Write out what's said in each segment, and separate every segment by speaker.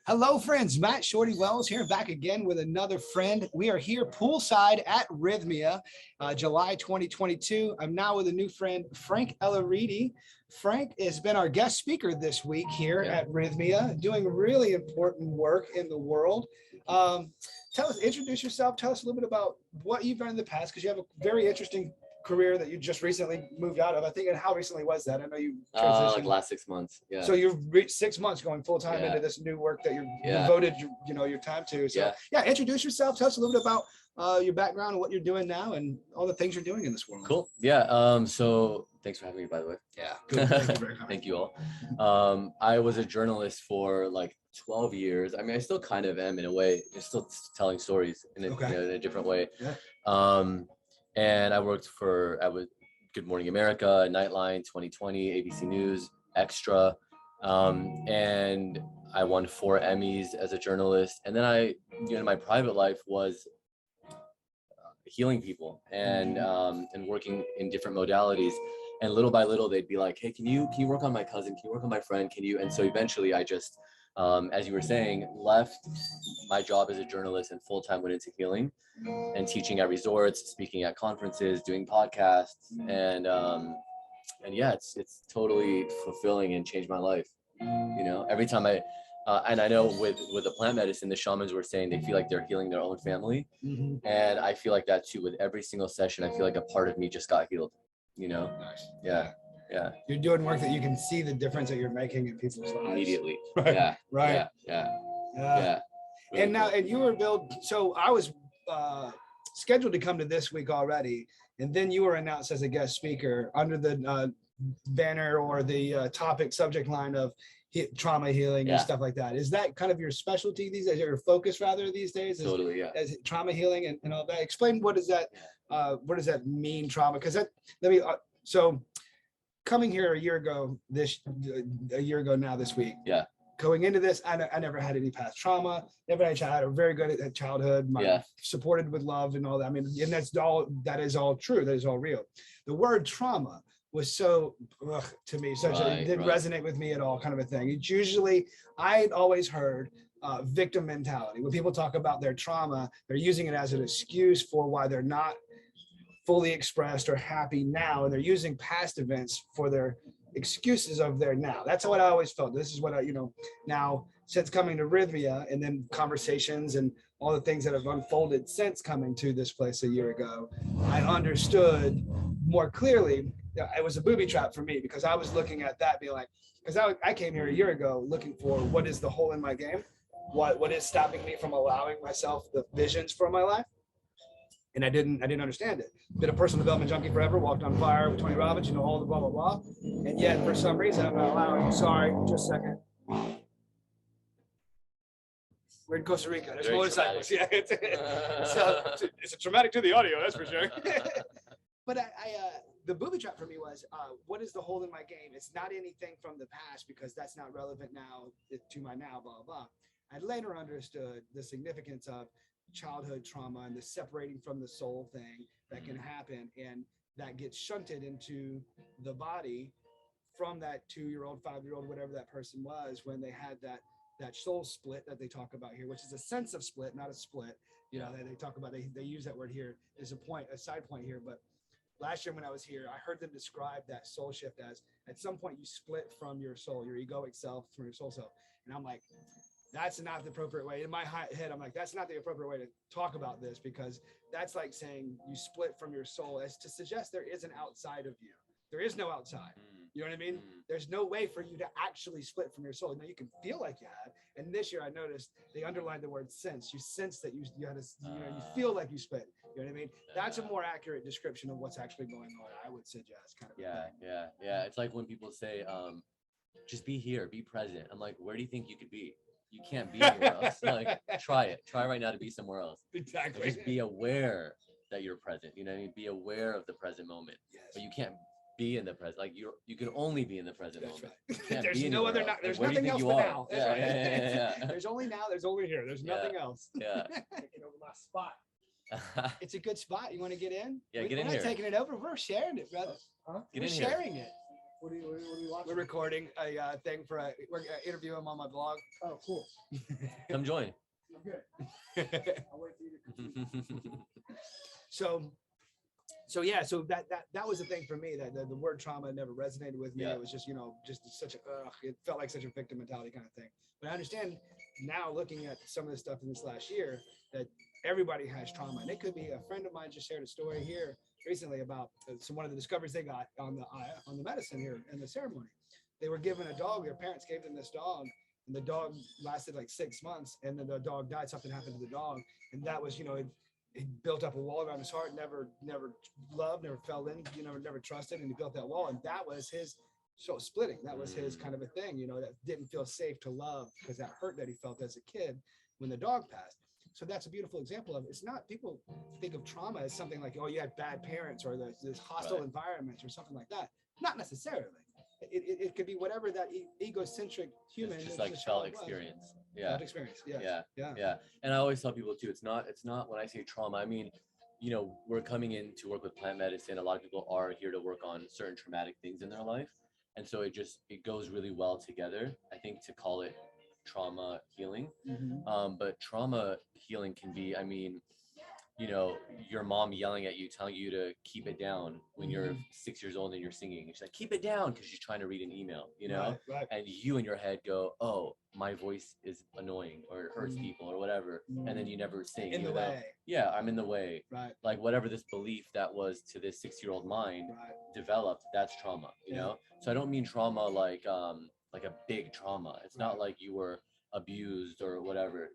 Speaker 1: Hello, friends. Matt Shorty Wells here, back again with another friend. We are here poolside at Rythmia, July 2022. I'm now with a new friend, Frank Elaridi. Frank has been our guest speaker this week here at Rythmia, doing really important work in the world. Introduce yourself. Tell us a little bit about what you've done in the past, because you have a very interesting career that you just recently moved out of. I think, and how recently was that? I know you transitioned.
Speaker 2: Like last 6 months. Yeah.
Speaker 1: So you've reached 6 months going full time into this new work that you're devoted, your time to. So introduce yourself. Tell us a little bit about your background and what you're doing now and all the things you're doing in this world.
Speaker 2: Cool. Yeah. So thanks for having me, by the way.
Speaker 1: Yeah. Good. Thank you very much.
Speaker 2: Thank you all. I was a journalist for like 12 years. I mean, I still kind of am in a way. I'm still telling stories in a different way. Yeah. And I worked for Good Morning America, Nightline, 2020, ABC News, Extra. And I won 4 Emmys as a journalist. And then my private life was healing people and working in different modalities. And little by little, they'd be like, hey, can you work on my cousin? Can you work on my friend? And so eventually I just, as you were saying, left my job as a journalist and full-time went into healing and teaching at resorts, speaking at conferences, doing podcasts, and yeah, it's totally fulfilling and changed my life. Every time and I know with the plant medicine, the shamans were saying they feel like they're healing their own family, and I feel like that too. With every single session, I feel like a part of me just got healed.
Speaker 1: Nice.
Speaker 2: Yeah.
Speaker 1: You're doing work that you can see the difference that you're making in people's lives
Speaker 2: immediately.
Speaker 1: Right.
Speaker 2: Yeah.
Speaker 1: Right.
Speaker 2: Yeah.
Speaker 1: Really and now, and you were billed. So I was scheduled to come to this week already, and then you were announced as a guest speaker under the banner or the subject line of trauma healing and stuff like that. Is that kind of your specialty these days, or your focus rather these days?
Speaker 2: Totally, yeah.
Speaker 1: Is trauma healing and all that? Explain what does that mean, trauma? Because so coming here a year ago now this week.
Speaker 2: Yeah.
Speaker 1: Going into this, I never had any past trauma. Never had a very good childhood. Supported with love and all that. I mean, and that is all true. That is all real. The word trauma was so to me, it didn't resonate with me at all, kind of a thing. It's usually, I'd always heard victim mentality. When people talk about their trauma, they're using it as an excuse for why they're not fully expressed or happy now, and they're using past events for their excuses of their now. That's what I always felt. This is what now since coming to Rythmia and then conversations and all the things that have unfolded since coming to this place a year ago, I understood more clearly that it was a booby trap for me, because I was looking at that being like, because I came here a year ago looking for what is the hole in my game, what is stopping me from allowing myself the visions for my life. And I didn't understand it. Been a personal development junkie forever, walked on fire with Tony Robbins, all the blah, blah, blah. And yet for some reason, I'm not allowing, sorry, just a second. We're in Costa Rica, there's motorcycles. Yeah, it's a traumatic to the audio, that's for sure. But the booby trap for me was, what is the hole in my game? It's not anything from the past, because that's not relevant now to my now, blah, blah. I later understood the significance of childhood trauma and the separating from the soul thing that can happen, and that gets shunted into the body from that 2-year-old, 5-year-old, whatever that person was, when they had that soul split that they talk about here, which is a sense of split, not a split. They talk about, they use that word here as a side point here. But last year when I was here, I heard them describe that soul shift as, at some point you split from your soul, your egoic self from your soul self. And I'm like, that's not the appropriate way. In my head, I'm like, that's not the appropriate way to talk about this, because that's like saying you split from your soul, as to suggest there is an outside of you. There is no outside. You know what I mean? There's no way for you to actually split from your soul. Now you can feel like you have. And this year I noticed they underlined the word sense. You sense that you had you feel like you split. You know what I mean? That's a more accurate description of what's actually going on, I would suggest. Kind of.
Speaker 2: Yeah. It's like when people say, just be here, be present. I'm like, where do you think you could be? You can't be anywhere else. Like, try it. Try right now to be somewhere else.
Speaker 1: Exactly.
Speaker 2: Or just be aware that you're present. You know what I mean? Be aware of the present moment.
Speaker 1: Yes.
Speaker 2: But you can't be in the present. Like you can only be in the present moment.
Speaker 1: Right. There's no other. There's nothing else but now.
Speaker 2: That's right. Yeah.
Speaker 1: There's only now. There's only here. There's nothing else.
Speaker 2: Yeah.
Speaker 1: Taking over my spot. It's a good spot. You want to get in?
Speaker 2: Yeah, get in
Speaker 1: here. We're not taking it over. We're sharing it, brother.
Speaker 2: Huh? We're
Speaker 1: sharing it. What are you watching? We're recording a thing for we're gonna interview him on my blog. Oh, cool.
Speaker 2: Come join.
Speaker 1: I'm good. I'll wait for you to continue. So yeah, so that was the thing for me, that the word trauma never resonated with me.
Speaker 2: Yeah.
Speaker 1: It was just, just such a, it felt like such a victim mentality kind of thing. But I understand now, looking at some of the stuff in this last year, that everybody has trauma. And it could be, a friend of mine just shared a story here recently about one of the discoveries they got on the medicine here in the ceremony. They were given a dog, their parents gave them this dog, and the dog lasted like 6 months, and then the dog died. Something happened to the dog, and that was, he built up a wall around his heart, never loved, never fell in, never trusted, and he built that wall, and that was his soul splitting. That was his kind of a thing, that didn't feel safe to love, because that hurt that he felt as a kid when the dog passed. So that's a beautiful example of, it's not, people think of trauma as something like, oh, you had bad parents, or this hostile environment or something like that. Not necessarily. It could be whatever that egocentric human,
Speaker 2: it's just like felt experience. Yeah.
Speaker 1: Felt experience.
Speaker 2: Yeah. And I always tell people too, it's not when I say trauma, I mean, we're coming in to work with plant medicine. A lot of people are here to work on certain traumatic things in their life. And so it goes really well together, I think, to call it trauma healing. But trauma healing can be, I mean, your mom yelling at you, telling you to keep it down when you're 6 years old and you're singing. She's like, keep it down, because she's trying to read an email,
Speaker 1: Right.
Speaker 2: And you in your head go, oh, my voice is annoying, or it hurts people, or whatever. And then you never sing.
Speaker 1: In the way.
Speaker 2: Yeah, I'm in the way.
Speaker 1: Right.
Speaker 2: Like whatever this belief that was to this 6-year-old mind developed, that's trauma, you know? So I don't mean trauma like a big trauma. It's not like you were abused or whatever,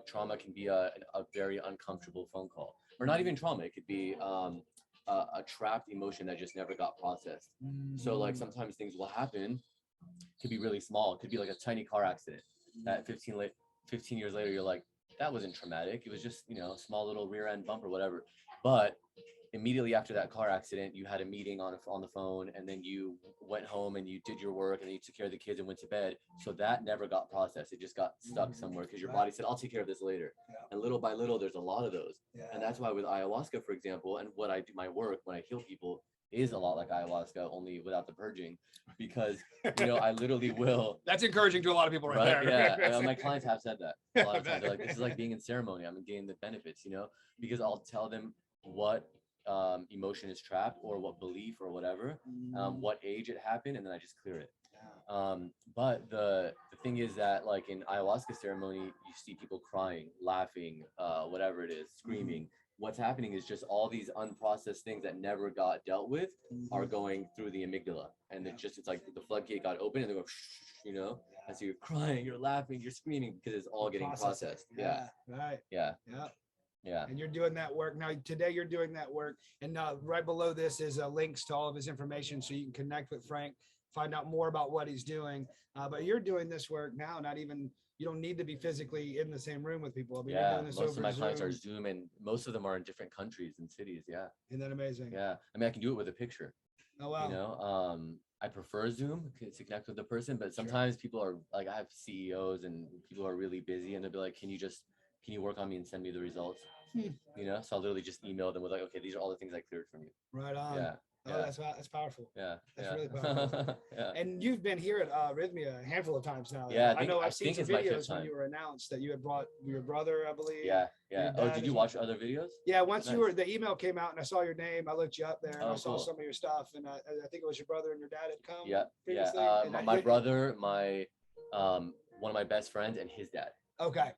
Speaker 2: trauma can be a very uncomfortable phone call, or not even trauma. It could be a trapped emotion that just never got processed. So like sometimes things will happen, could be really small. It could be like a tiny car accident that 15 years later, you're like, that wasn't traumatic. It was just, a small little rear end bump or whatever. But immediately after that car accident, you had a meeting on the phone, and then you went home and you did your work, and then you took care of the kids and went to bed. So that never got processed. It just got stuck somewhere because your body said, I'll take care of this later. And little by little, there's a lot of those. And that's why with ayahuasca, for example, and what I do, my work when I heal people, is a lot like ayahuasca, only without the purging, because I literally will.
Speaker 1: That's encouraging to a lot of people, right there.
Speaker 2: Yeah, my clients have said that a lot of times. They're like, this is like being in ceremony. I'm getting the benefits, because I'll tell them what emotion is trapped, or what belief or whatever, what age it happened, and then I just clear it. But the thing is that, like in ayahuasca ceremony, you see people crying, laughing, whatever it is, screaming. What's happening is just all these unprocessed things that never got dealt with are going through the amygdala, and it's like the floodgate got open, and they go, and so you're crying, you're laughing, you're screaming, because it's all getting processed. Yeah.
Speaker 1: And you're doing that work now. Today you're doing that work, and right below this is links to all of his information, so you can connect with Frank, find out more about what he's doing. But you're doing this work now, you don't need to be physically in the same room with people. I mean, you're doing this
Speaker 2: most of my
Speaker 1: Zoom.
Speaker 2: clients are Zoom, and most of them are in different countries and cities. Yeah.
Speaker 1: Isn't that amazing?
Speaker 2: Yeah. I mean, I can do it with a picture.
Speaker 1: Oh, wow.
Speaker 2: I prefer Zoom to connect with the person, but sometimes people are like, I have CEOs and people are really busy, and they'll be like, can you work on me and send me the results? So I'll literally just email them with like, okay, these are all the things I cleared from you.
Speaker 1: Right on.
Speaker 2: Yeah.
Speaker 1: That's powerful.
Speaker 2: Yeah.
Speaker 1: That's really powerful. And you've been here at Rythmia a handful of times now.
Speaker 2: Yeah.
Speaker 1: I know I've seen some videos when you were announced that you had brought your brother, I believe.
Speaker 2: Yeah. Oh, did you watch other videos?
Speaker 1: Yeah. Once the email came out and I saw your name, I looked you up there, and I saw some of your stuff, and I think it was your brother and your dad had come. Previously.
Speaker 2: My brother, one of my best friends, and his dad.
Speaker 1: Okay.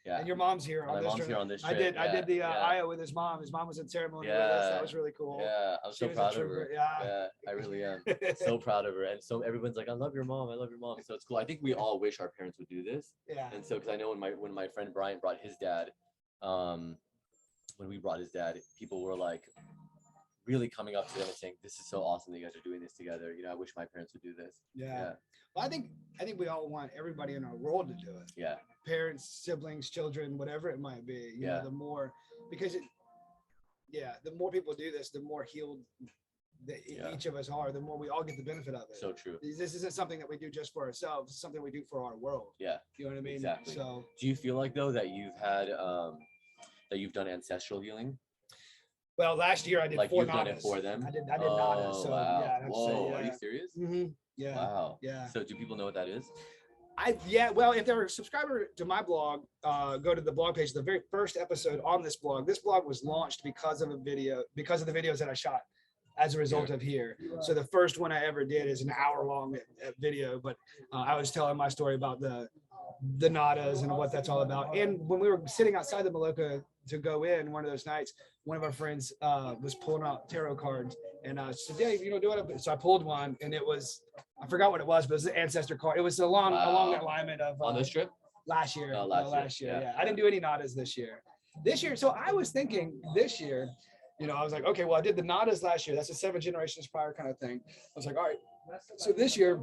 Speaker 1: And your mom's here on this trip.
Speaker 2: Here on this trip.
Speaker 1: I did the Aya with his mom. His mom was in ceremony with us. That was really cool.
Speaker 2: Yeah, I'm so proud of her. Yeah, I really am. So proud of her. And so everyone's like, I love your mom. I love your mom. So it's cool. I think we all wish our parents would do this.
Speaker 1: Yeah.
Speaker 2: And so, because I know when my friend Brian brought his dad, when we brought his dad, people were like really coming up to them and saying, this is so awesome that you guys are doing this together. I wish my parents would do this.
Speaker 1: Yeah. Well, I think we all want everybody in our world to do it.
Speaker 2: Yeah.
Speaker 1: Parents, siblings, children, whatever it might be. You know, the more, because the more people do this, the more healed each of us are, the more we all get the benefit of it.
Speaker 2: So true.
Speaker 1: This isn't something that we do just for ourselves. It's something we do for our world.
Speaker 2: Yeah.
Speaker 1: You know what I mean?
Speaker 2: Exactly.
Speaker 1: So
Speaker 2: do you feel like though that you've had, that you've done ancestral healing?
Speaker 1: Well, last year I did
Speaker 2: Like
Speaker 1: 4
Speaker 2: you've done it
Speaker 1: nadas.
Speaker 2: for them?
Speaker 1: I did nadas. So
Speaker 2: Wow.
Speaker 1: yeah, I'd
Speaker 2: Whoa,
Speaker 1: say,
Speaker 2: are you serious?
Speaker 1: Yeah.
Speaker 2: Wow.
Speaker 1: Yeah.
Speaker 2: So do people know what that is?
Speaker 1: Well, if they're a subscriber to my blog, go to the blog page. The very first episode on this blog. This blog was launched because of the videos that I shot as a result of here. So the first one I ever did is an hour-long video, but I was telling my story about the nadas and what that's all about. And when we were sitting outside the Maloka to go in one of those nights, one of our friends was pulling out tarot cards, and said, "Dave, do it." So I pulled one, and it was, I forgot what it was, but it was an ancestor card. It was along that alignment of
Speaker 2: on this trip
Speaker 1: last year.
Speaker 2: Oh,
Speaker 1: last year. Yeah. I didn't do any nadas this year. So I was thinking this year, I was like, okay, well, I did the nadas last year. That's a 7 generations prior kind of thing. I was like, all right, so this year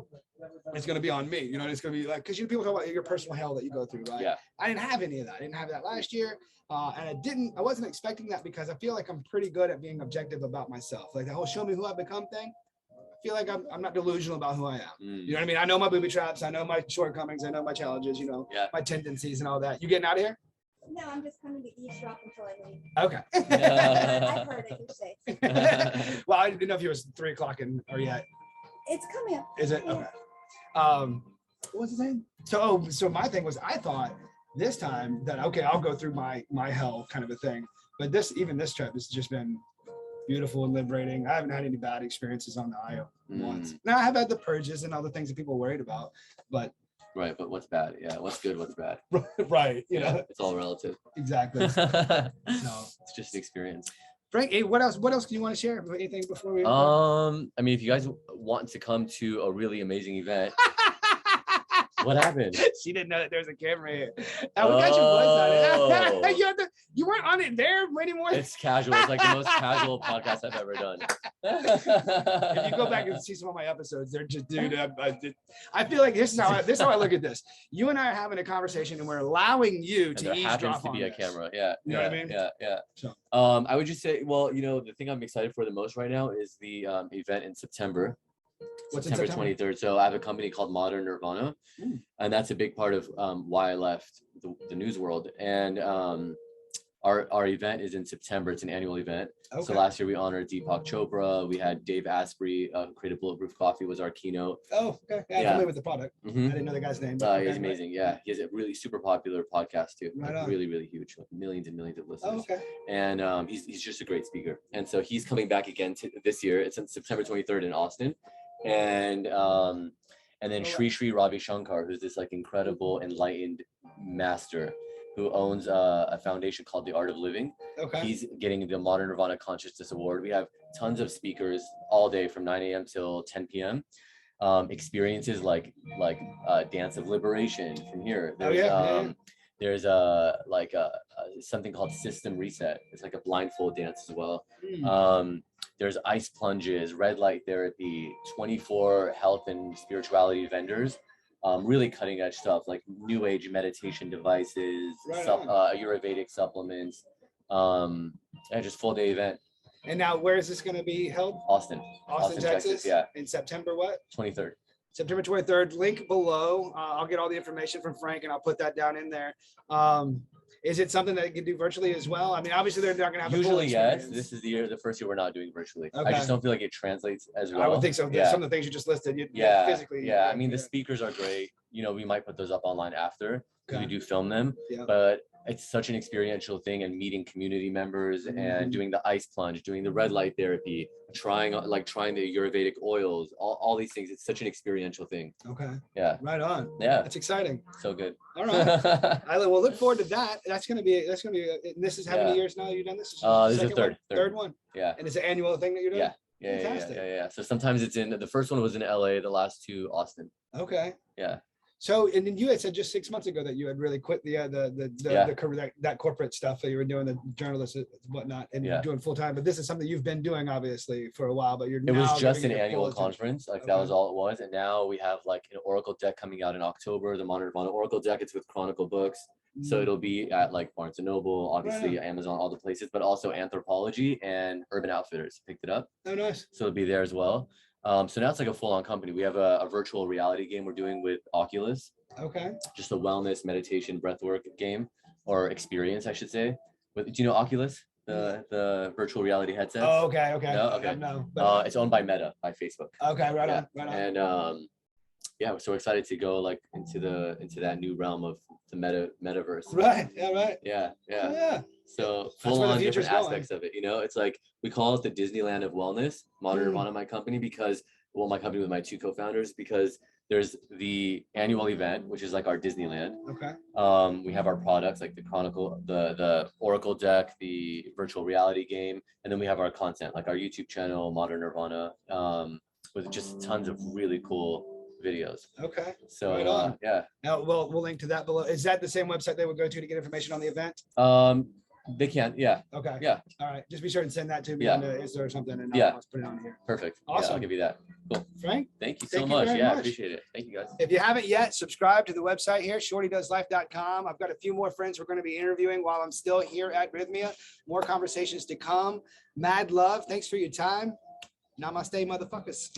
Speaker 1: it's going to be on me. It's going to be like, because people talk about your personal hell that you go through, right?
Speaker 2: Yeah.
Speaker 1: I didn't have any of that. I didn't have that last year. And I wasn't expecting that, because I feel like I'm pretty good at being objective about myself. Like the whole show me who I've become thing. I feel like I'm not delusional about who I am. You know what I mean? I know my booby traps. I know my shortcomings. I know my challenges, my tendencies and all that. You getting out of here?
Speaker 3: No, I'm just coming to eavesdrop until I leave.
Speaker 1: Okay.
Speaker 3: I've heard it, you say.
Speaker 1: Well, I didn't know if it was 3 o'clock or yet.
Speaker 3: It's coming up.
Speaker 1: Is it? Okay. What's his name? So my thing was, I thought this time that, okay, I'll go through my hell kind of a thing. But this trip has just been beautiful and liberating. I haven't had any bad experiences on the IO once. Now I have had the purges and all the things that people are worried about, but
Speaker 2: right. But what's bad? Yeah. What's good? What's bad?
Speaker 1: Right.
Speaker 2: It's all relative.
Speaker 1: Exactly. So
Speaker 2: it's just an experience.
Speaker 1: Frank, hey, what else do you want to share? Anything before we?
Speaker 2: I mean, if you guys want to come to a really amazing event. What happened?
Speaker 1: She didn't know that there's a camera here. We got your voice on it. You weren't on it there anymore.
Speaker 2: It's casual. It's like the most casual podcast I've ever done.
Speaker 1: If you go back and see some of my episodes, they're just, dude. I feel like this is how I look at this. You and I are having a conversation, and we're allowing you to eavesdrop. There happens
Speaker 2: to be a camera. Yeah.
Speaker 1: You know what I mean?
Speaker 2: Yeah.
Speaker 1: So.
Speaker 2: I would just say, well, the thing I'm excited for the most right now is the event in September. September 23rd. So I have a company called Modern Nirvana, and that's a big part of why I left the news world. And our event is in September. It's an annual event. Okay. So last year we honored Deepak Chopra. We had Dave Asprey, who created Bulletproof Coffee, was our keynote.
Speaker 1: Oh, okay. Yeah, I'm familiar with the product. I didn't know the guy's name.
Speaker 2: He's amazing. Yeah, he has a really super popular podcast too. Right, really, really huge, millions and millions of listeners. Oh, okay. And he's just a great speaker. And so he's coming back again this year. It's on September 23rd in Austin. And then Sri Ravi Shankar, who's this like incredible enlightened master who owns a foundation called The Art of Living. Okay. He's getting the Modern Nirvana Consciousness Award. We have tons of speakers all day from 9 a.m. till 10 p.m. Experiences like Dance of Liberation from here. There's something called System Reset. It's like a blindfold dance as well. There's ice plunges, red light therapy, 24 health and spirituality vendors, really cutting edge stuff like new age meditation devices, Ayurvedic supplements, just full day event.
Speaker 1: And now where is this going to be held?
Speaker 2: Austin,
Speaker 1: Texas?
Speaker 2: Yeah.
Speaker 1: In September what?
Speaker 2: 23rd.
Speaker 1: September 23rd, link below. I'll get all the information from Frank and I'll put that down in there. Is it something that you can do virtually as well? I mean, obviously they're not going to have
Speaker 2: usually yes. This is the first year we're not doing virtually. Okay. I just don't feel like it translates as well.
Speaker 1: I would think so.
Speaker 2: Yeah.
Speaker 1: Some of the things you just listed, physically.
Speaker 2: Yeah, I mean the speakers are great. We might put those up online after because we do film them. Yeah. But it's such an experiential thing, and meeting community members and doing the ice plunge, doing the red light therapy, trying the Ayurvedic oils, all these things. It's such an experiential thing.
Speaker 1: Okay.
Speaker 2: Yeah.
Speaker 1: Right on.
Speaker 2: Yeah.
Speaker 1: That's exciting.
Speaker 2: So good.
Speaker 1: All right. I will look forward to that. That's gonna be. This is how many years now you've done this?
Speaker 2: This is the
Speaker 1: third one.
Speaker 2: Yeah.
Speaker 1: And it's an annual thing that you're doing.
Speaker 2: Yeah. Yeah. So sometimes it's the first one was in LA, the last two Austin.
Speaker 1: Okay.
Speaker 2: Yeah.
Speaker 1: So, and then you had said just 6 months ago that you had really quit the that corporate stuff that you were doing, the journalists and whatnot, and you're doing full time. But this is something you've been doing obviously for a while. But it
Speaker 2: was just an annual conference, that was all it was. And now we have like an Oracle deck coming out in October, the Modern Nirvana Oracle deck. It's with Chronicle Books, so it'll be at like Barnes and Noble, obviously Amazon, all the places, but also Anthropology and Urban Outfitters picked it up.
Speaker 1: Oh, nice.
Speaker 2: So it'll be there as well. So now it's like a full-on company. We have a virtual reality game we're doing with Oculus.
Speaker 1: Okay.
Speaker 2: Just a wellness, meditation, breathwork game or experience, I should say. Do you know Oculus? the virtual reality headsets.
Speaker 1: Oh, okay.
Speaker 2: No? Okay.
Speaker 1: No. But,
Speaker 2: It's owned by Meta, by Facebook.
Speaker 1: okay, right
Speaker 2: Yeah.
Speaker 1: on.
Speaker 2: And yeah, we're so excited to go like into that new realm of the metaverse.
Speaker 1: Right. Yeah. Right.
Speaker 2: Yeah.
Speaker 1: Yeah.
Speaker 2: So
Speaker 1: That's
Speaker 2: full
Speaker 1: where the
Speaker 2: on
Speaker 1: future's
Speaker 2: different
Speaker 1: going.
Speaker 2: aspects of it. It's like we call it the Disneyland of wellness, Modern
Speaker 1: Mm.
Speaker 2: Nirvana, my company, because my company with my two co-founders, because there's the annual event, which is like our Disneyland.
Speaker 1: Okay.
Speaker 2: We have our products like the Chronicle, the Oracle deck, the virtual reality game, and then we have our content like our YouTube channel, Modern Nirvana, with just tons of really cool videos.
Speaker 1: Okay.
Speaker 2: So
Speaker 1: Right on.
Speaker 2: yeah.
Speaker 1: Now we'll link to that below. Is that the same website they would go to get information on the event?
Speaker 2: They can, yeah.
Speaker 1: Okay.
Speaker 2: Yeah.
Speaker 1: All right. Just be sure to send that to me
Speaker 2: Yeah.
Speaker 1: on the Insta or something, and
Speaker 2: Yeah.
Speaker 1: I'll put it on here.
Speaker 2: Perfect.
Speaker 1: Awesome.
Speaker 2: Yeah, I'll give you that. Cool.
Speaker 1: Frank,
Speaker 2: Thank you so
Speaker 1: Thank you
Speaker 2: much.
Speaker 1: very
Speaker 2: Yeah,
Speaker 1: much.
Speaker 2: I appreciate it. Thank you guys.
Speaker 1: if you haven't yet, subscribe to the website here, shortydoeslife.com. I've got a few more friends we're going to be interviewing while I'm still here at Rythmia. More conversations to come. Mad love. Thanks for your time. Namaste, motherfuckers.